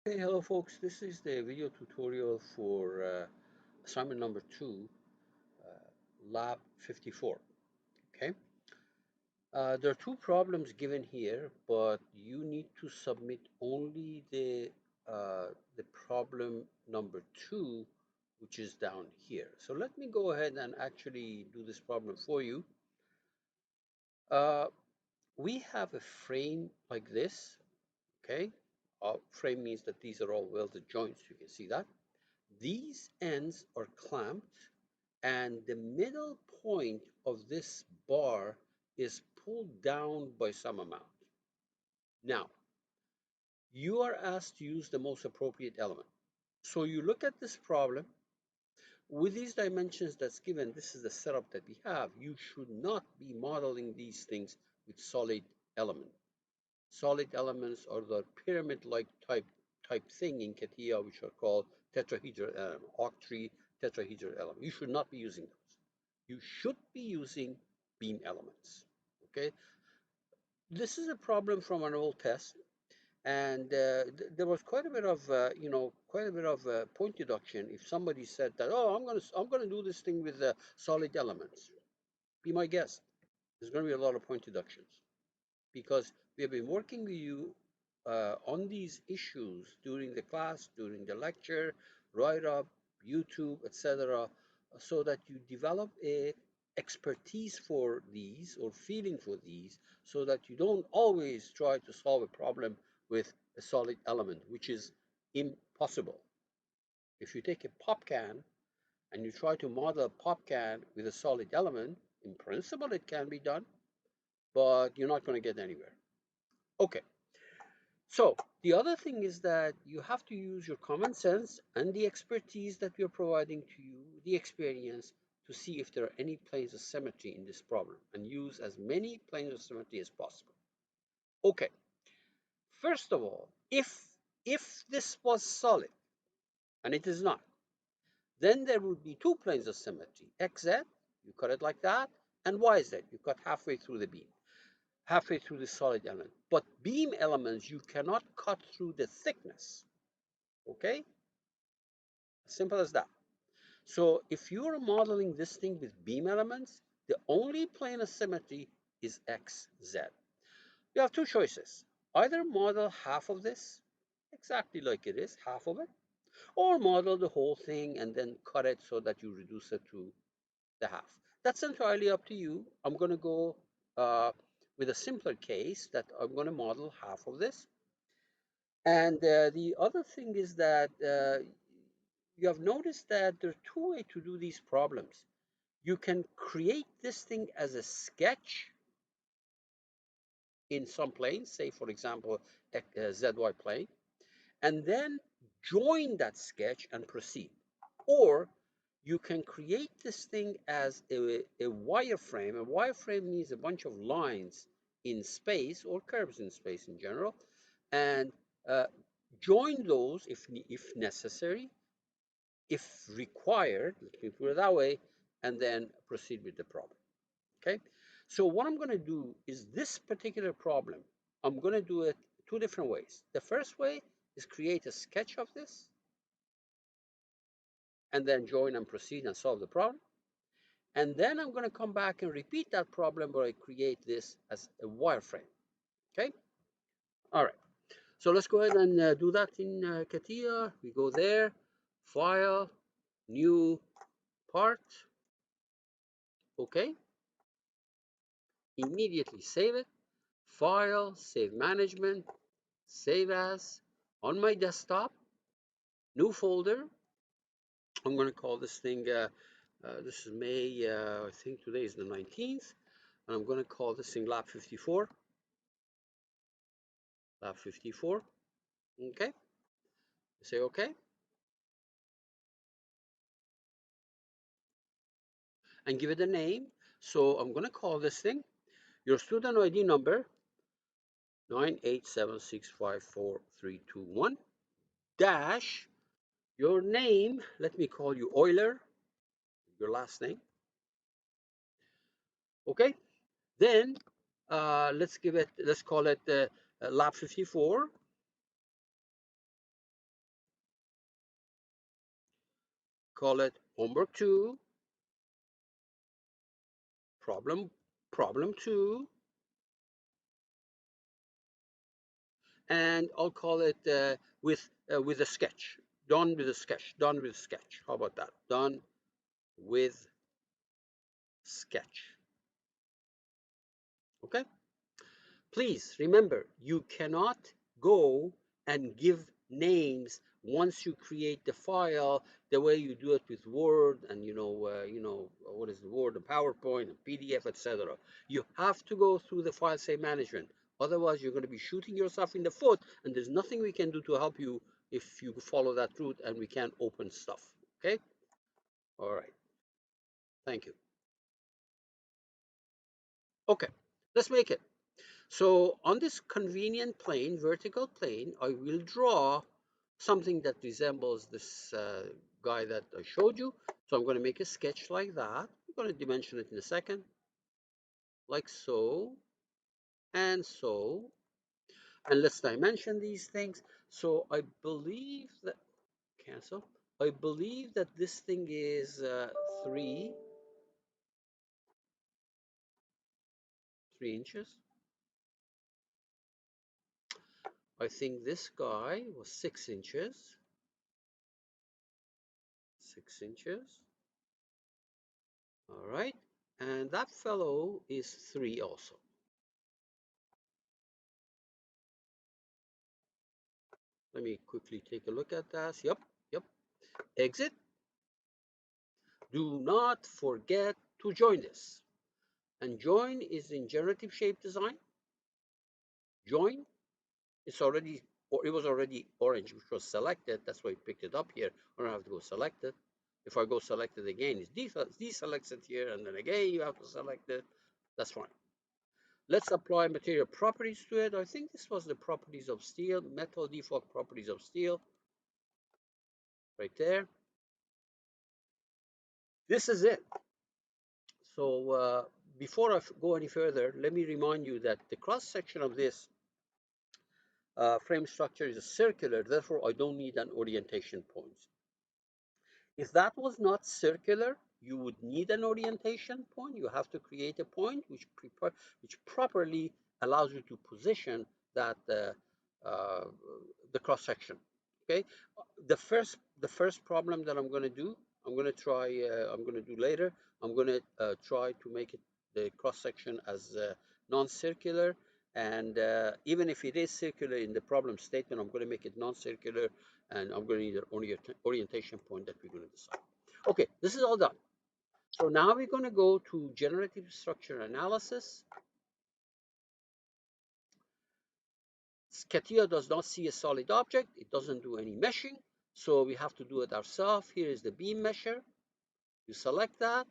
Hey, hello folks. This is the video tutorial for assignment number 2, lab 54. Okay. There are two problems given here, but you need to submit only the problem number 2, which is down here. So let me go ahead and actually do this problem for you. Uh, we have a frame like this. Okay. Frame means that these are all welded joints. You can see that. These ends are clamped, and the middle point of this bar is pulled down by some amount. Now, you are asked to use the most appropriate element. So you look at this problem. With these dimensions that's given, this is the setup that we have. You should not be modeling these things with solid elements. Solid elements are the pyramid-like type thing in CATIA, which are called tetrahedral element, octree tetrahedral element. You should not be using those. You should be using beam elements. Okay, this is a problem from an old test, and there was quite a bit of point deduction if somebody said that, oh, I'm gonna do this thing with solid elements. Be my guest. There's going to be a lot of point deductions, because we have been working with you on these issues during the class, during the lecture, write up, YouTube, etc., so that you develop a expertise for these or feeling for these, so that you don't always try to solve a problem with a solid element, which is impossible. If you take a pop can and you try to model a pop can with a solid element, in principle it can be done, but you're not going to get anywhere. Okay, so the other thing is that you have to use your common sense and the expertise that we're providing to you, the experience, to see if there are any planes of symmetry in this problem and use as many planes of symmetry as possible. Okay, first of all, if this was solid, and it is not, then there would be two planes of symmetry. XZ, you cut it like that, and YZ, you cut halfway through the beam, halfway through the solid element. But beam elements, you cannot cut through the thickness. Okay? Simple as that. So if you're modeling this thing with beam elements, the only plane of symmetry is XZ. You have two choices. Either model half of this, exactly like it is, half of it, or model the whole thing and then cut it so that you reduce it to the half. That's entirely up to you. I'm going to go with a simpler case that I'm going to model half of this. And the other thing is that you have noticed that there are two ways to do these problems. You can create this thing as a sketch in some plane, say for example, ZY plane, and then join that sketch and proceed. Or you can create this thing as a wireframe. A wireframe means a bunch of lines in space or curves in space in general, and uh, join those if necessary, if required, let me put it that way, and then proceed with the problem. Okay, so what I'm going to do is this particular problem, I'm going to do it two different ways. The first way is create a sketch of this and then join and proceed and solve the problem. And then I'm going to come back and repeat that problem where I create this as a wireframe. Okay, all right. So let's go ahead and do that in CATIA. We go there, File, New Part. Okay, immediately save it. File, Save Management, Save As, on my desktop, new folder. I'm going to call this thing, this is May, I think today is the 19th, and I'm going to call this thing Lab 54. Lab 54. Okay, say okay, and give it a name. So I'm going to call this thing your student ID number 987654321 dash your name. Let me call you Euler, your last name. Okay, then let's call it Lab 54. call it homework 2, problem 2, and I'll call it with a sketch. Done with a sketch. Done with a sketch. How about that? Done with sketch. Okay? Please remember, you cannot go and give names once you create the file the way you do it with Word and what is the Word, the PowerPoint, and PDF, etc. You have to go through the file save management. Otherwise, you're going to be shooting yourself in the foot, and there's nothing we can do to help you if you follow that route, and we can't open stuff. Okay? All right. Thank you. Okay, let's make it. So on this convenient plane, vertical plane, I will draw something that resembles this guy that I showed you. So I'm going to make a sketch like that. I'm going to dimension it in a second, like so, and so. And let's dimension these things. So I believe that, cancel. I believe that this thing is 3 inches. I think this guy was 6 inches. 6 inches. All right. And that fellow is 3 also. Let me quickly take a look at that. Yep, yep. Exit. Do not forget to join this. And join is in generative shape design. Join. It was already orange, which was selected. That's why I picked it up here. I don't have to go select it. If I go select it again, it's deselects it here, and then again you have to select it. That's fine. Let's apply material properties to it. I think this was the properties of steel, metal default properties of steel, right there. This is it. So before I go any further, let me remind you that the cross section of this frame structure is circular, therefore I don't need an orientation point. If that was not circular, you would need an orientation point. You have to create a point which properly allows you to position that uh, the cross section. Okay, the first problem that I'm going to do, I'm going to do later. I'm going to try to make it the cross section as non-circular, and even if it is circular in the problem statement, I'm going to make it non-circular, and I'm going to need an orientation point that we're going to decide. Okay, this is all done. So now we're going to go to generative structure analysis. CATIA does not see a solid object. It doesn't do any meshing. So we have to do it ourselves. Here is the beam mesher. You select that.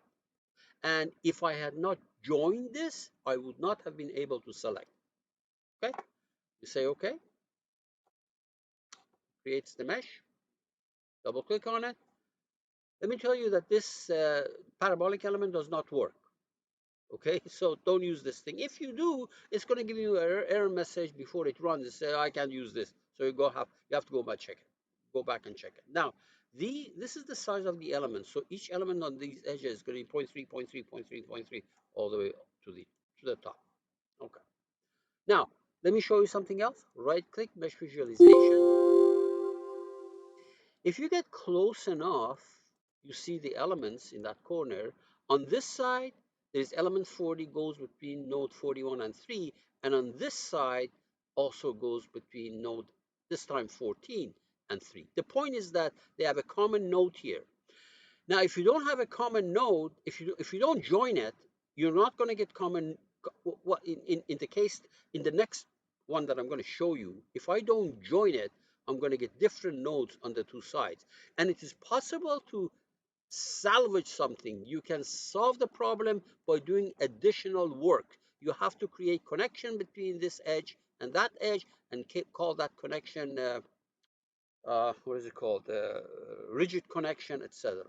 And if I had not joined this, I would not have been able to select. Okay? You say okay. Creates the mesh. Double click on it. Let me tell you that this parabolic element does not work. Okay, so don't use this thing. If you do, it's going to give you an error message before it runs. It says, I can't use this. So you have to go back check it. Go back and check it. Now, this is the size of the element. So each element on these edges is going to be 0.3, 0.3, 0.3, 0.3, all the way to the top. Okay. Now, let me show you something else. Right click, mesh visualization. If you get close enough, you see the elements in that corner. On this side, there's element 40 goes between node 41 and 3, and on this side also goes between node, this time 14 and 3. The point is that they have a common node here. Now, if you don't have a common node, if you don't join it, you're not going to get common. What in the case in the next one that I'm going to show you, if I don't join it, I'm going to get different nodes on the two sides, and it is possible to salvage something. You can solve the problem by doing additional work. You have to create connection between this edge and that edge, and call that connection what is it called? Rigid connection, etc.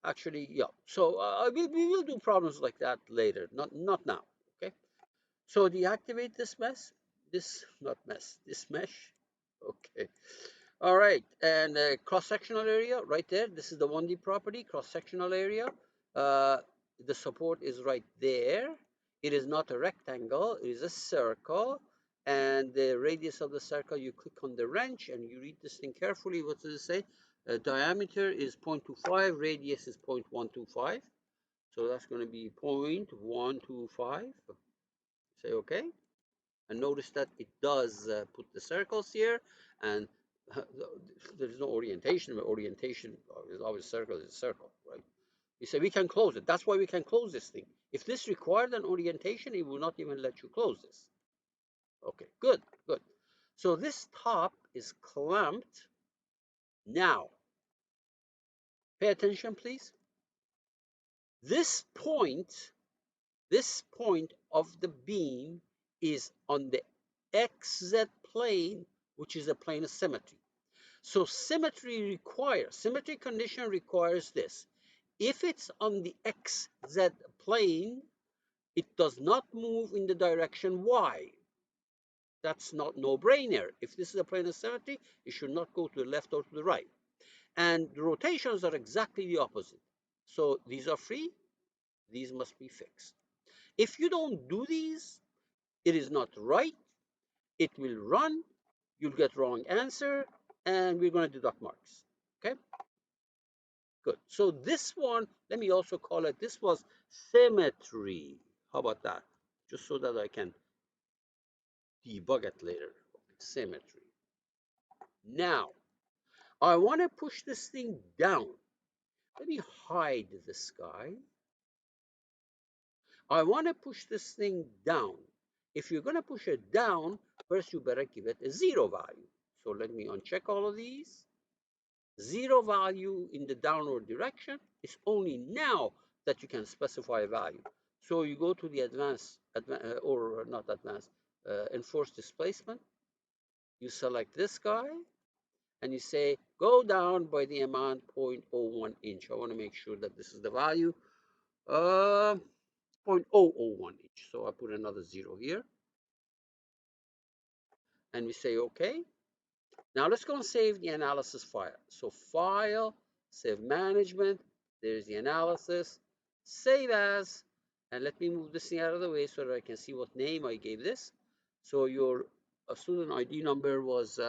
Actually, yeah. So we will do problems like that later, not now. Okay. So deactivate this mess, this not mess, this mesh. Okay. All right, and cross-sectional area right there. This is the 1D property, cross-sectional area. The support is right there. It is not a rectangle, it is a circle. And the radius of the circle, you click on the wrench and you read this thing carefully. What does it say? Diameter is 0.25, radius is 0.125. So that's going to be 0.125. Say okay. And notice that it does put the circles here, and there's no orientation, but orientation is always circle is a circle, right? You say we can close it. That's why we can close this thing. If this required an orientation, it will not even let you close this. Okay, good, good. So this top is clamped. Now, pay attention, please. This point of the beam is on the XZ plane, which is a plane of symmetry. So symmetry condition requires this. If it's on the XZ plane, it does not move in the direction Y. That's not no-brainer. If this is a plane of symmetry, it should not go to the left or to the right. And the rotations are exactly the opposite. So these are free, these must be fixed. If you don't do these, it is not right, it will run, you'll get wrong answer, and we're going to deduct marks. Okay? Good. So this one, let me also call it, this was symmetry. How about that? Just so that I can debug it later. Symmetry. Now, I want to push this thing down. Let me hide this guy. I want to push this thing down. If you're going to push it down, first you better give it a 0 value. So let me uncheck all of these. 0 value in the downward direction. It's only now that you can specify a value. So you go to the enforced displacement. You select this guy and you say go down by the amount 0.01 inch. I want to make sure that this is the value. 0.001 inch. So I put another 0 here. And we say okay. Now let's go and save the analysis file. So file, save management, there's the analysis, save as, and let me move this thing out of the way so that I can see what name I gave this. So your student ID number was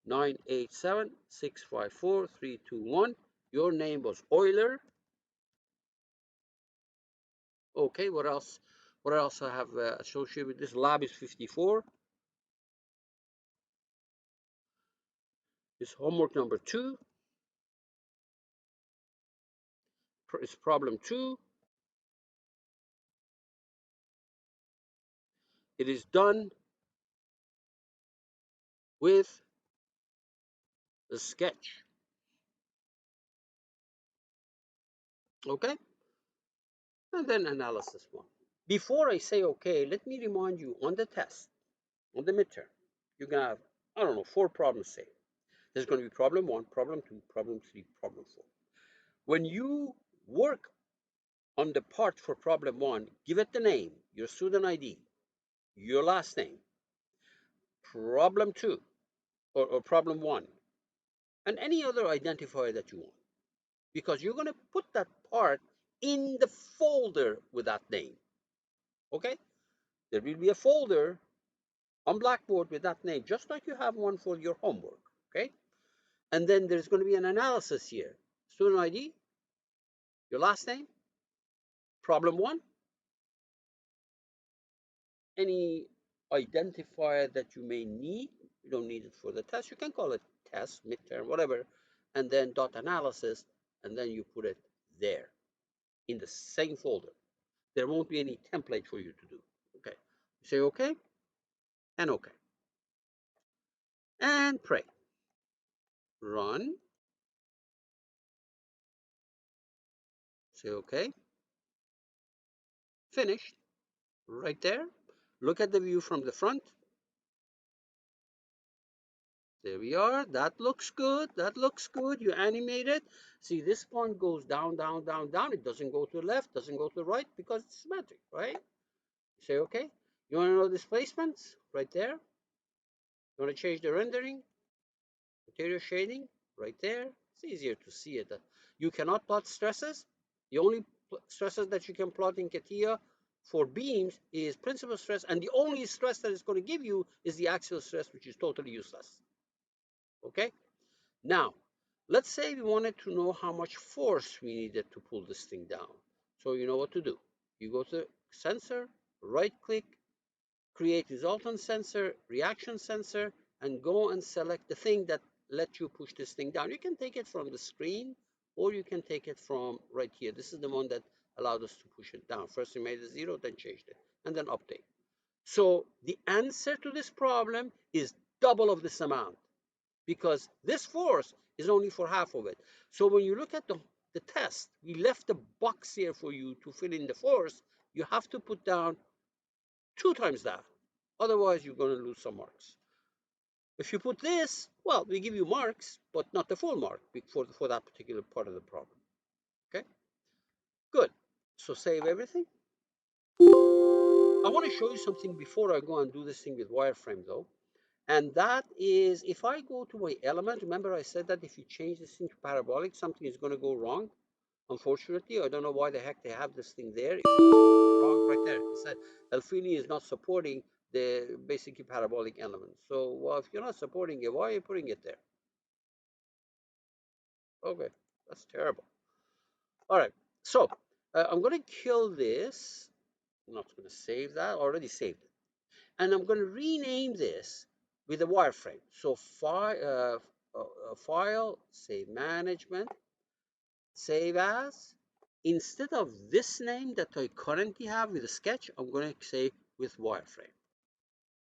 987-654-321. Your name was Euler. Okay, what else? What else I have associated with this? Lab is 54. Is homework number 2. It's problem 2. It is done with the sketch. Okay? And then analysis 1. Before I say okay, let me remind you on the test, on the midterm, you're going to have, I don't know, 4 problems saved. There's going to be problem 1, problem 2, problem 3, problem 4. When you work on the part for problem 1, give it the name, your student ID, your last name, problem 2, or problem 1, and any other identifier that you want. Because you're going to put that part in the folder with that name. Okay? There will be a folder on Blackboard with that name, just like you have one for your homework. Okay? And then there's going to be an analysis here. Student ID, your last name, problem 1, any identifier that you may need. You don't need it for the test. You can call it test, midterm, whatever, and then dot analysis, and then you put it there in the same folder. There won't be any template for you to do. Okay. Say okay and okay. And pray. Run. Say okay. Finished. Right there. Look at the view from the front. There we are. That looks good. That looks good. You animate it. See, this point goes down, down, down, down. It doesn't go to the left, doesn't go to the right because it's symmetric, right? Say okay. You want to know displacements? Right there. You want to change the rendering? Material shading, right there. It's easier to see it. You cannot plot stresses. The only stresses that you can plot in CATIA for beams is principal stress, and the only stress that it's going to give you is the axial stress, which is totally useless. Okay? Now, let's say we wanted to know how much force we needed to pull this thing down. So you know what to do. You go to sensor, right click, create resultant sensor, reaction sensor, and go and select the thing that lets you push this thing down. You can take it from the screen, or you can take it from right here. This is the one that allowed us to push it down. First we made it 0, then changed it, and then update. So the answer to this problem is double of this amount, because this force is only for half of it. So when you look at the test, we left a box here for you to fill in the force. You have to put down 2 times that. Otherwise, you're going to lose some marks. If you put this, well, we give you marks, but not the full mark for that particular part of the problem. Okay? Good. So save everything. I want to show you something before I go and do this thing with wireframe, though. And that is, if I go to my element, remember I said that if you change this into parabolic, something is going to go wrong. Unfortunately, I don't know why the heck they have this thing there. It's wrong right there. It said Alfini is not supporting the basically parabolic element. So, well, if you're not supporting it, why are you putting it there? Okay, that's terrible. All right, so I'm going to kill this. I'm not going to save that. I already saved it. And I'm going to rename this with a wireframe. So file, save management, save as. Instead of this name that I currently have with a sketch, I'm going to say with wireframe.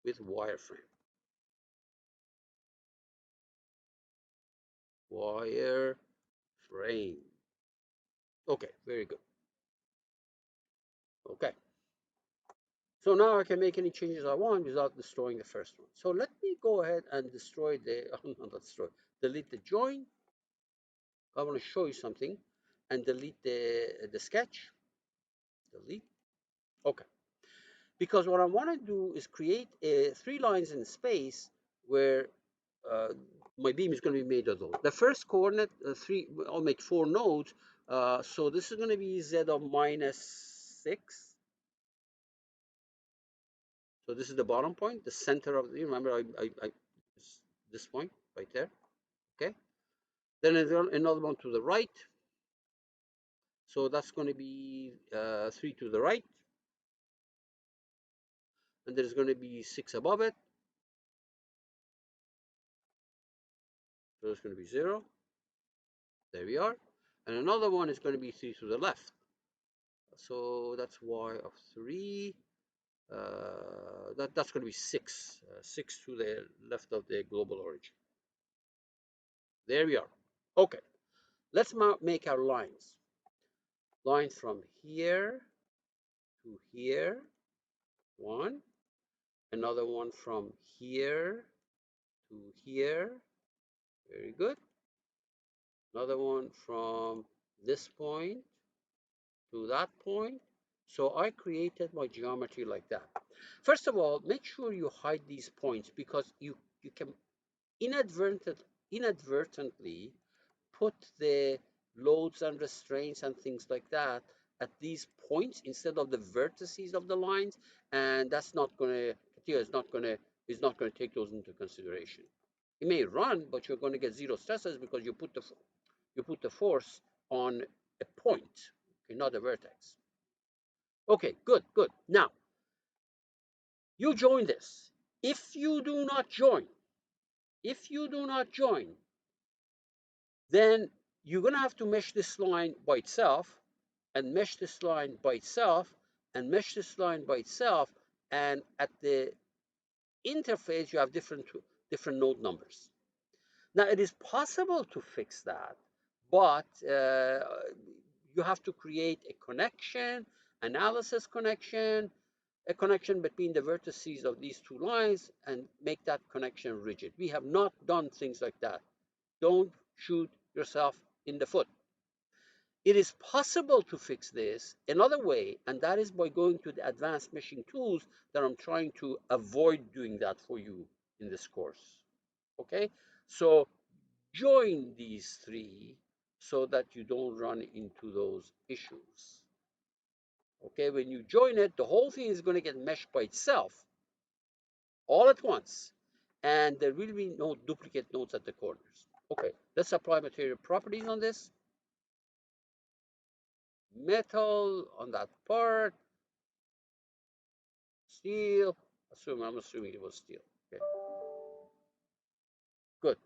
With wireframe. Wireframe. Okay, very good. Okay. So now I can make any changes I want without destroying the first one. So let me go ahead and destroy the, not destroy, delete the join. I want to show you something, and delete the sketch. Delete. Okay. Because what I want to do is create 3 lines in space where uh, my beam is going to be made of those. The first coordinate, I'll make 4 nodes. So this is going to be z of -6. So this is the bottom point, the center of the, remember this point right there, okay? Then another one to the right. So that's going to be 3 to the right. And there's going to be 6 above it. So it's going to be 0. There we are. And another one is going to be 3 to the left. So that's y of 3. That's going to be 6. 6 to the left of the global origin. There we are. Okay. Let's make our lines. Line from here to here. 1. Another one from here to here. Very good. Another one from this point to that point. So I created my geometry like that. First of all, make sure you hide these points, because you can inadvertently put the loads and restraints and things like that at these points instead of the vertices of the lines, and that's not going to, is not going to take those into consideration. It may run, but you're going to get 0 stresses because you put the force on a point, okay, not a vertex. Okay, good, good. Now, you join this. If you do not join, then you're going to have to mesh this line by itself, and mesh this line by itself, and mesh this line by itself, and at the interface you have different node numbers. Now it is possible to fix that, but you have to create a connection, analysis connection, a connection between the vertices of these 2 lines, and make that connection rigid. We have not done things like that. Don't shoot yourself in the foot. It is possible to fix this another way, and that is by going to the advanced meshing tools that I'm trying to avoid doing that for you in this course. Okay, so join these three so that you don't run into those issues. Okay, when you join it, the whole thing is going to get meshed by itself all at once, and there will be no duplicate nodes at the corners. Okay, let's apply material properties on this. Metal on that part, steel. I'm assuming it was steel. Okay, good,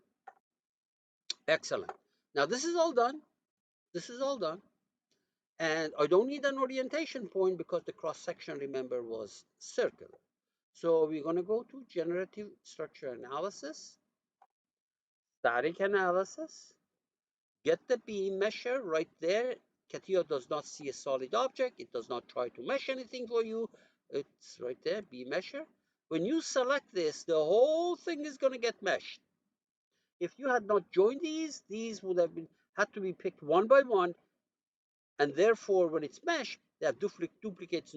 excellent. Now this is all done. This is all done. And I don't need an orientation point because the cross section, remember, was circular. So we're going to go to generative structure analysis, static analysis, get the beam measure right there. CATIA does not see a solid object. It does not try to mesh anything for you. It's right there, beam measure. When you select this, the whole thing is going to get meshed. If you had not joined these would have had to be picked one by one, and therefore when it's meshed, they have duplicates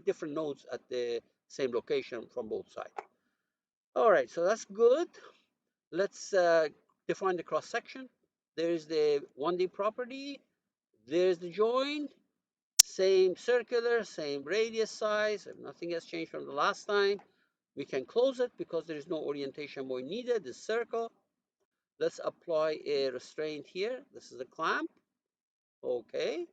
different nodes at the same location from both sides. All right, so that's good. Let's define the cross section. There's the 1D property. There's the join. Same circular, same radius size. If nothing has changed from the last time, we can close it because there is no orientation point needed. The circle. Let's apply a restraint here. This is a clamp. Okay.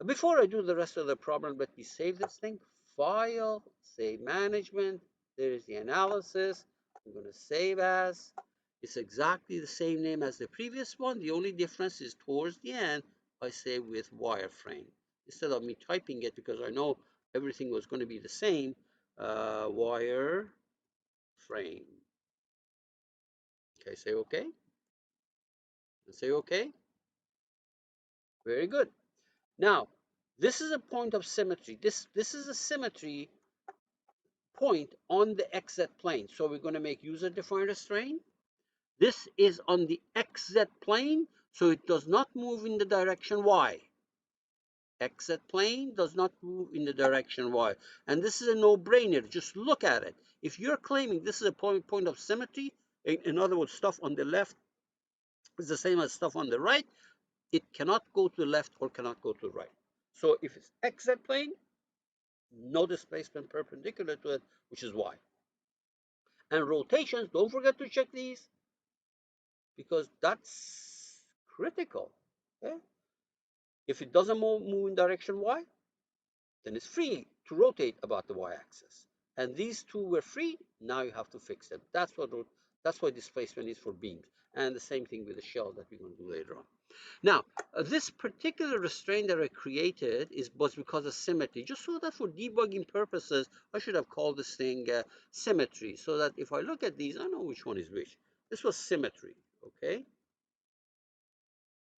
Before I do the rest of the problem, let me save this thing. File, save management. There's the analysis. I'm going to save as. It's exactly the same name as the previous one. The only difference is towards the end, I save with wireframe. Instead of me typing it, because I know everything was going to be the same, wireframe. Okay, say OK. And say OK. Very good. Now, this is a point of symmetry. This is a symmetry point on the XZ plane. So we're going to make user-defined restraint. This is on the XZ plane, so it does not move in the direction Y. XZ plane does not move in the direction Y. And this is a no-brainer. Just look at it. If you're claiming this is a point of symmetry, in other words, stuff on the left is the same as stuff on the right, it cannot go to the left or cannot go to the right. So if it's XZ plane, no displacement perpendicular to it, which is Y. And rotations, don't forget to check these because that's critical. Okay? If it doesn't move in direction Y, then it's free to rotate about the Y-axis. And these two were free, now you have to fix them. That's what displacement is for beams. And the same thing with the shell that we're going to do later on. Now, this particular restraint that I created was because of symmetry. Just so that for debugging purposes, I should have called this thing symmetry, so that if I look at these, I know which one is which. This was symmetry, okay?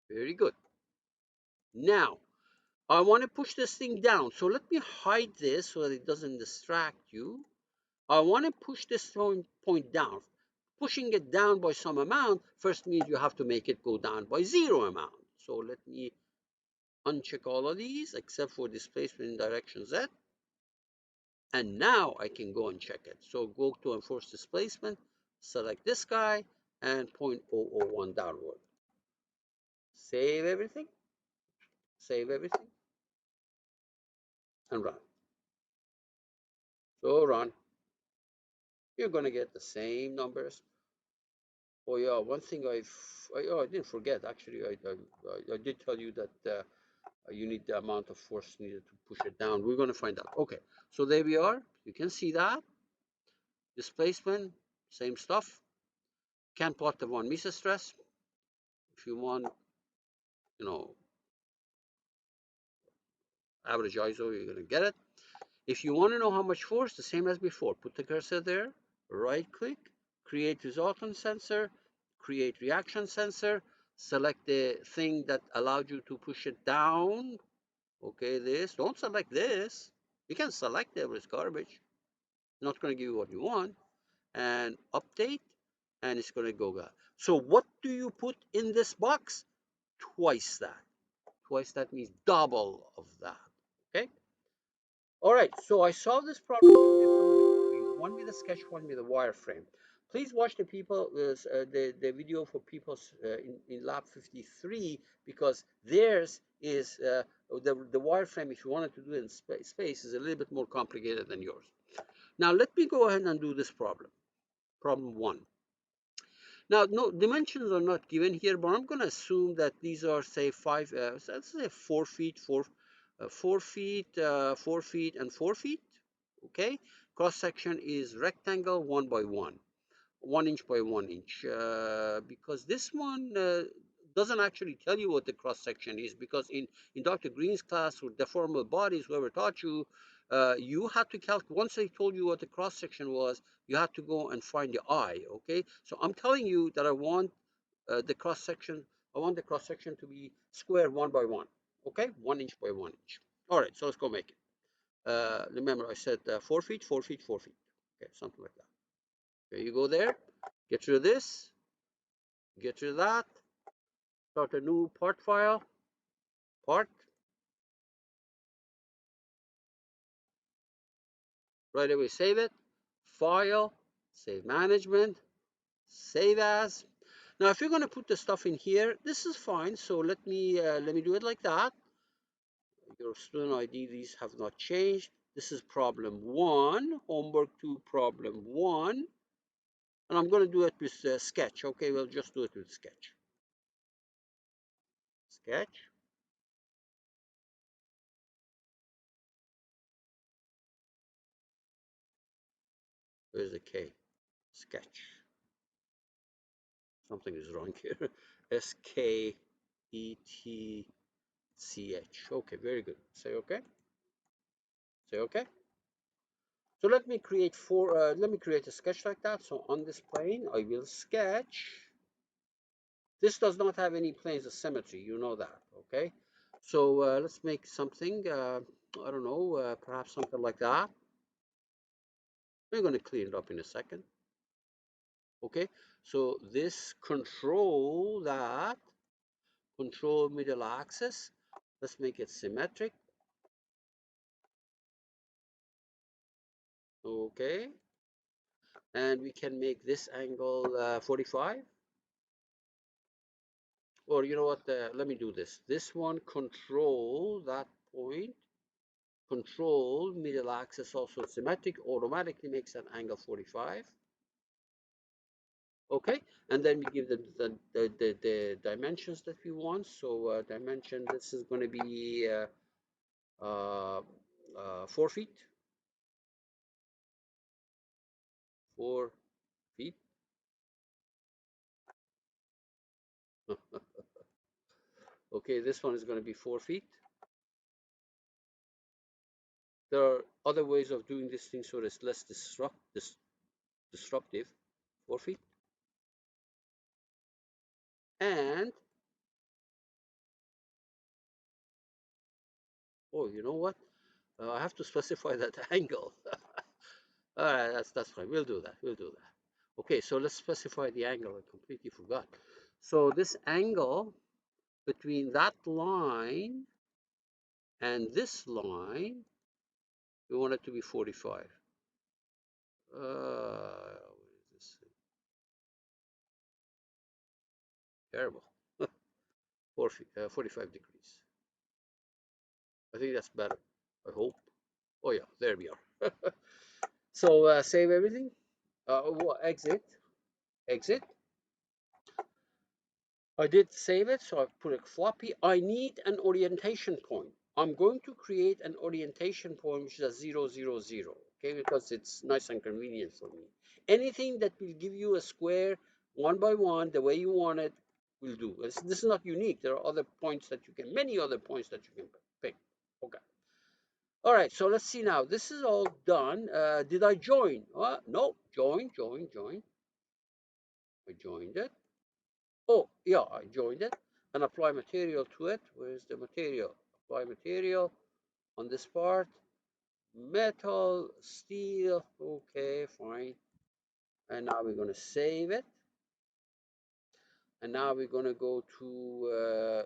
Very good. Now, I want to push this thing down. So let me hide this so that it doesn't distract you. I want to push this point down. Pushing it down by some amount first means you have to make it go down by 0 amount. So let me uncheck all of these except for displacement in direction Z. And now I can go and check it. So go to enforce displacement, select this guy, and 0.001 downward. Save everything, and run. So run. You're going to get the same numbers. Oh yeah, one thing I didn't forget actually. I did tell you that you need the amount of force needed to push it down. We're going to find out. Okay, so there we are. You can see that displacement, same stuff. Can plot the von Mises stress. If you want, you know, average ISO, you're going to get it. If you want to know how much force, the same as before. Put the cursor there, right click, create resultant sensor, create reaction sensor, select the thing that allowed you to push it down. Okay, this. Don't select this. You can select it, but it's garbage. It's not going to give you what you want. And update, and it's going to go back. So what do you put in this box? Twice that. Twice that means double of that. Okay? All right, so I solved this problem two different ways. One with a sketch, one with a wireframe. Please watch the video for people in Lab 53, because theirs is the wireframe, if you wanted to do it in space, is a little bit more complicated than yours. Now let me go ahead and do this problem. Problem 1. Now, no dimensions are not given here, but I'm going to assume that these are, say, let's say 4 feet, 4 feet, 4 feet, and 4 feet. Okay. Cross section is rectangle 1 by 1. 1 inch by 1 inch, because this one doesn't actually tell you what the cross section is, because in Dr. Green's class for deformable bodies, whoever taught you, you had to calculate. Once they told you what the cross section was, you had to go and find the eye. Okay, so I'm telling you that I want the cross section. I want the cross section to be square 1 by 1. Okay, 1 inch by 1 inch. All right, so let's go make it. Remember, I said 4 feet, 4 feet, 4 feet. Okay, something like that. Okay, you go there, get rid of this, get rid of that, start a new part file, part, right away save it, file, save management, save as. Now, if you're going to put the stuff in here, this is fine. So let me do it like that. Your student ID, these have not changed. This is problem 1, homework 2, problem 1. And I'm going to do it with sketch. Okay, we'll just do it with sketch. Sketch. Where's the K? Sketch. Something is wrong here. SKETCH. Okay, very good. Say okay. Say okay. So let me create a sketch like that. So on this plane, I will sketch. This does not have any planes of symmetry. You know that, okay? So let's make something. I don't know, perhaps something like that. We're going to clean it up in a second. Okay, so this control middle axis. Let's make it symmetric. Okay, and we can make this angle 45. Or you know what? Let me do this. This one, control that point. Control middle axis also symmetric. Automatically makes that angle 45. Okay, and then we give the dimensions that we want. So dimension, this is going to be 4 feet. 4 feet. Okay, this one is going to be 4 feet. There are other ways of doing this thing so it's less disruptive. 4 feet. And, oh, you know what? I have to specify that angle. All right, that's fine. We'll do that. We'll do that. Okay, so let's specify the angle. I completely forgot. So this angle between that line and this line, we want it to be 45. What is this? Terrible. 45 degrees. I think that's better. I hope. Oh yeah, there we are. So save everything. Exit. Exit. I did save it, so I've put a floppy. I need an orientation point. I'm going to create an orientation point which is a 0, 0, 0. Okay, because it's nice and convenient for me. Anything that will give you a square 1 by 1 the way you want it will do. This is not unique. There are other points that you can, many other points that you can pick. Okay. All right, so let's see now. This is all done. Did I join? No, join. I joined it. Oh, yeah, I joined it. And apply material to it. Where's the material? Apply material on this part. Metal, steel. Okay, fine. And now we're going to save it. And now we're going to go to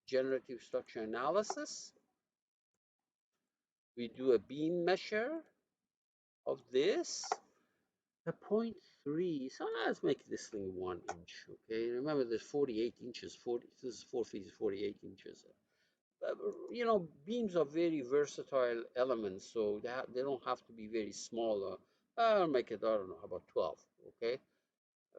generative structure analysis. We do a beam measure of this. A 0.3 3. So let's make this thing 1 inch. Okay, remember there's 48 inches. 40. This is 4 feet is 48 inches. You know, beams are very versatile elements, so they don't have to be very small. I'll make it, I don't know, how about 12? Okay,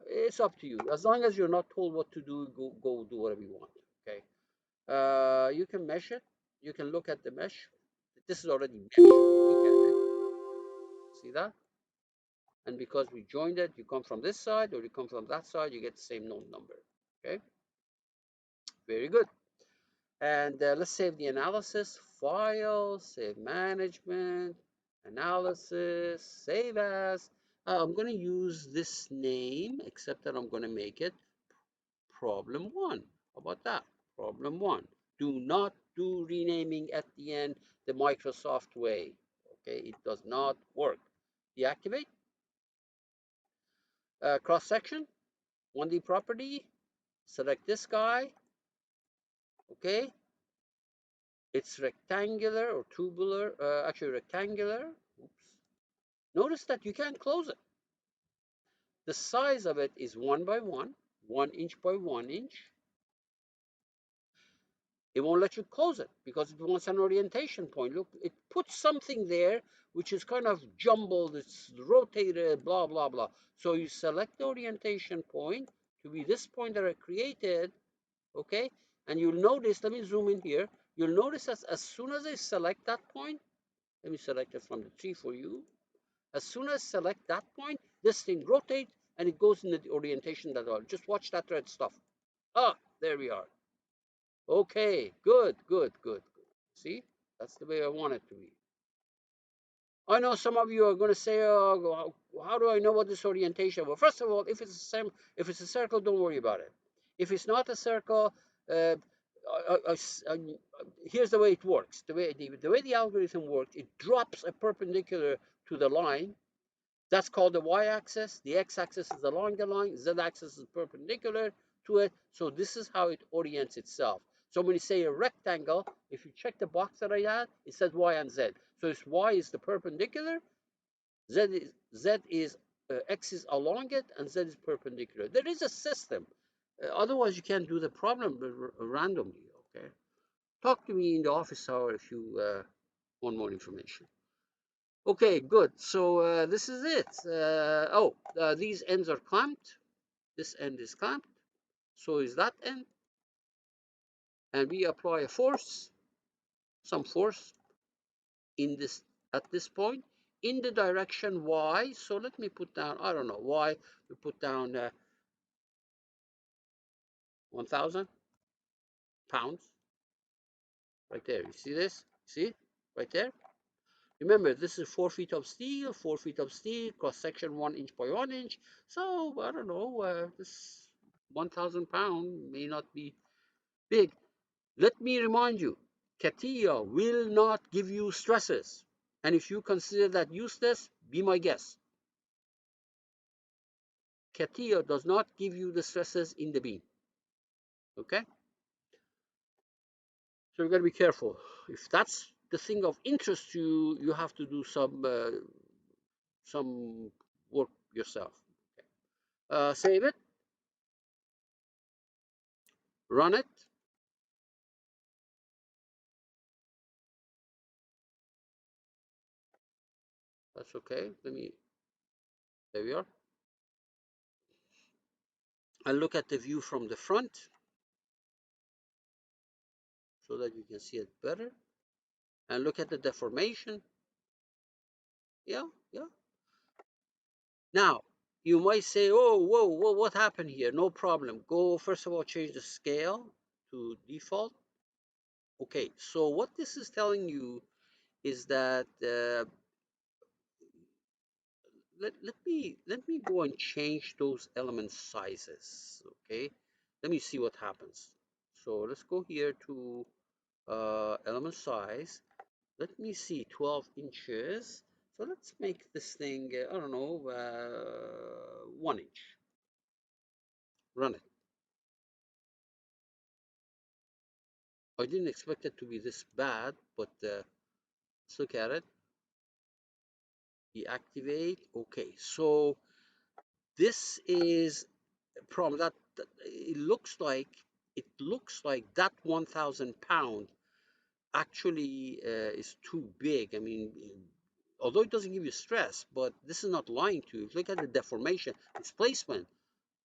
it's up to you. As long as you're not told what to do, go do whatever you want. Okay, you can mesh it. You can look at the mesh. This is already mesh. You can look at it. See that? And because we joined it, you come from this side or you come from that side, you get the same node number. Okay, very good. And let's save the analysis. File, save management, analysis, save as. I'm going to use this name, except that I'm going to make it problem 1. How about that? Problem 1. Do not do renaming at the end the Microsoft way. Okay, it does not work. Deactivate. Cross section, 1D property. Select this guy. Okay, it's rectangular or tubular, actually rectangular. Oops. Notice that you can't close it. The size of it is 1 by 1, 1 inch by 1 inch. It won't let you close it because it wants an orientation point. Look, it puts something there which is kind of jumbled, it's rotated, blah, blah, blah. So you select the orientation point to be this point that I created, okay? And you'll notice, let me zoom in here. You'll notice as soon as I select that point, let me select it from the tree for you. As soon as I select that point, this thing rotates and it goes in the orientation that I'll just watch that red stuff. Ah, there we are. Okay, good, good, good, good. See, that's the way I want it to be. I know some of you are going to say, oh, how do I know what this orientation? Well, first of all, if it's a circle, don't worry about it. If it's not a circle, uh, here's the way it works. The way the algorithm works, it drops a perpendicular to the line. That's called the y-axis. The x-axis is along the line. Z-axis is perpendicular to it. So this is how it orients itself. So when you say a rectangle, if you check the box that I had, it says y and z. So if y is the perpendicular, z is x is along it, and z is perpendicular. There is a system. Otherwise, you can't do the problem randomly. Okay. Talk to me in the office hour if you want more information. Okay, good. So this is it. These ends are clamped. This end is clamped. So is that end. And we apply a force, some force in this at this point in the direction y. So let me put down, I don't know, y. We put down 1,000 pounds right there. You see this? See right there? Remember, this is 4 feet of steel, 4 feet of steel, cross section 1 inch by 1 inch. So I don't know, this 1,000 pound may not be big. Let me remind you, CATIA will not give you stresses. And if you consider that useless, be my guest. CATIA does not give you the stresses in the beam. Okay? So you've got to be careful. If that's the thing of interest to you, you have to do some work yourself. Okay. Save it, run it. That's okay. There we are. I'll look at the view from the front so that you can see it better. And look at the deformation. Yeah, yeah. Now, you might say, oh, whoa, whoa, what happened here? No problem. Go, first of all, change the scale to default. Okay, so what this is telling you is that let me go and change those element sizes. Okay, let me see what happens. So let's go here to element size. Let me see, 12 inches. So let's make this thing, I don't know, 1 inch. Run it. I didn't expect it to be this bad, but let's look at it. Deactivate. Okay, so this is a problem that it looks like that 1,000 pound actually is too big. I mean, although it doesn't give you stress, but this is not lying to you. Look at the deformation, displacement.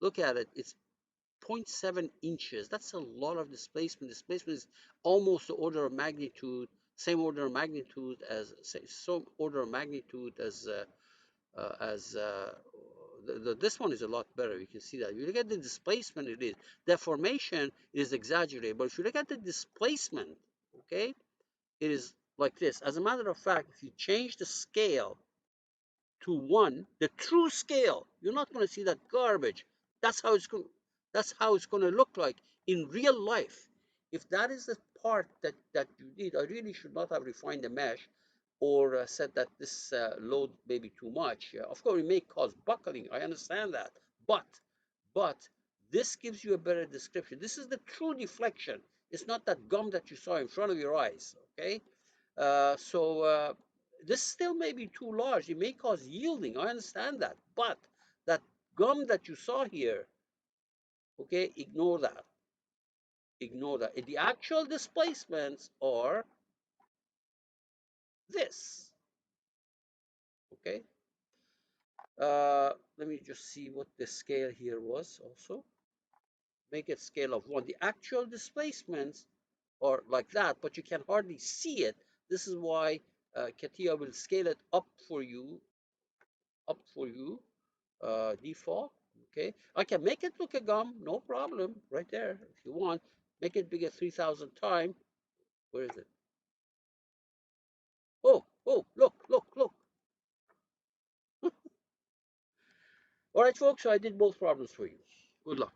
Look at it. It's zero 0.7 inches. That's a lot of displacement. Displacement is almost the order of magnitude, same order of magnitude as, say, some order of magnitude as this one is a lot better. You can see that. If you look at the displacement, it is. Deformation is exaggerated, but if you look at the displacement, okay, it is like this. As a matter of fact, if you change the scale to 1, the true scale, you're not going to see that garbage. That's how it's going. That's how it's going to look like in real life. If that is the part that you need, I really should not have refined the mesh, or said that this load may be too much. Of course, it may cause buckling. I understand that, but but this gives you a better description. This is the true deflection. It's not that gum that you saw in front of your eyes. Okay, so this still may be too large. It may cause yielding. I understand that. But that gum that you saw here, okay, ignore that. Ignore that. The actual displacements are this. Okay. Let me just see what the scale here was also. Make it scale of 1. The actual displacements are like that, but you can hardly see it. This is why Katia will scale it up for you, default. Okay, I can make it look a gum, no problem, right there. If you want, make it bigger 3,000 times. Where is it? Oh, oh, look. All right, folks, so I did both problems for you. Good luck.